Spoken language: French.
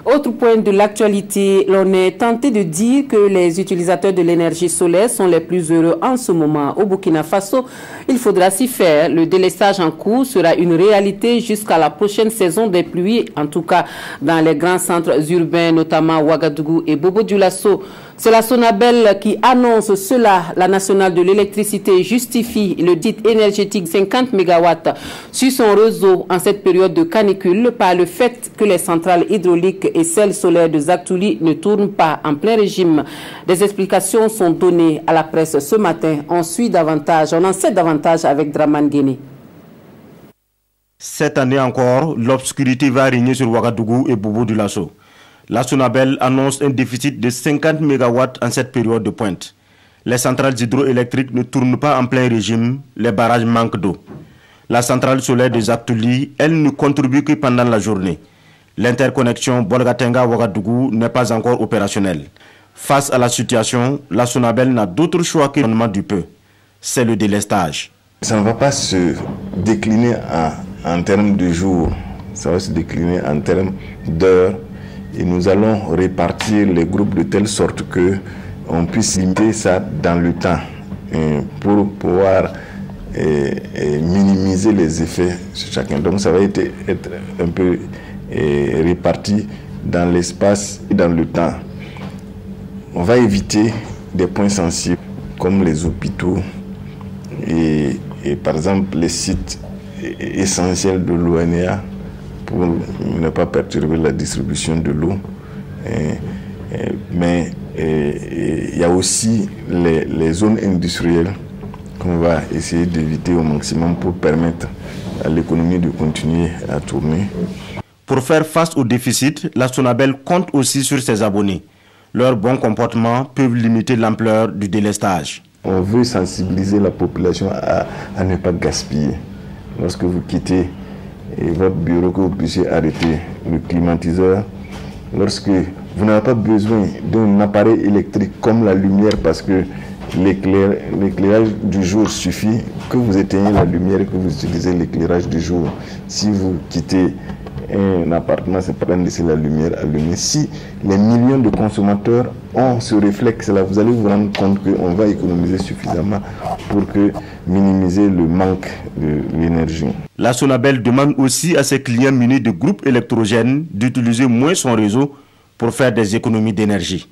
Autre point de l'actualité, l'on est tenté de dire que les utilisateurs de l'énergie solaire sont les plus heureux en ce moment. Au Burkina Faso, il faudra s'y faire. Le délestage en cours sera une réalité jusqu'à la prochaine saison des pluies, en tout cas dans les grands centres urbains, notamment Ouagadougou et Bobo-Dioulasso. C'est la Sonabel qui annonce cela. La nationale de l'électricité justifie le titre énergétique 50 MW sur son réseau en cette période de canicule par le fait que les centrales hydrauliques et celles solaires de Zaktouli ne tournent pas en plein régime. Des explications sont données à la presse ce matin. On suit davantage, on en sait davantage avec Draman Guéné. Cette année encore, l'obscurité va régner sur Ouagadougou et Bobo-Dioulasso. La Sonabel annonce un déficit de 50 MW en cette période de pointe. Les centrales hydroélectriques ne tournent pas en plein régime, les barrages manquent d'eau. La centrale solaire de Zaktouli, elle ne contribue que pendant la journée. L'interconnexion Bolgatenga-Ouagadougou n'est pas encore opérationnelle. Face à la situation, la Sonabel n'a d'autre choix que le rendement du peu. C'est le délestage. Ça ne va pas se décliner en termes de jours, ça va se décliner en termes d'heures. Et nous allons répartir les groupes de telle sorte que on puisse limiter ça dans le temps pour pouvoir minimiser les effets sur chacun. Donc ça va être un peu réparti dans l'espace et dans le temps. On va éviter des points sensibles comme les hôpitaux et par exemple les sites essentiels de l'ONEA pour ne pas perturber la distribution de l'eau. Mais il y a aussi les zones industrielles qu'on va essayer d'éviter au maximum pour permettre à l'économie de continuer à tourner. Pour faire face au déficit, la Sonabel compte aussi sur ses abonnés. Leurs bons comportements peuvent limiter l'ampleur du délestage. On veut sensibiliser la population à ne pas gaspiller. Lorsque vous quittez votre bureau, que vous puissiez arrêter le climatiseur. Lorsque vous n'avez pas besoin d'un appareil électrique comme la lumière parce que l'éclairage du jour suffit, que vous éteignez la lumière et que vous utilisez l'éclairage du jour. Si vous quittez un appartement, c'est pas de laisser la lumière allumée. Si les millions de consommateurs ont ce réflexe-là, vous allez vous rendre compte qu'on va économiser suffisamment pour minimiser le manque de l'énergie. La Sonabel demande aussi à ses clients munis de groupes électrogènes d'utiliser moins son réseau pour faire des économies d'énergie.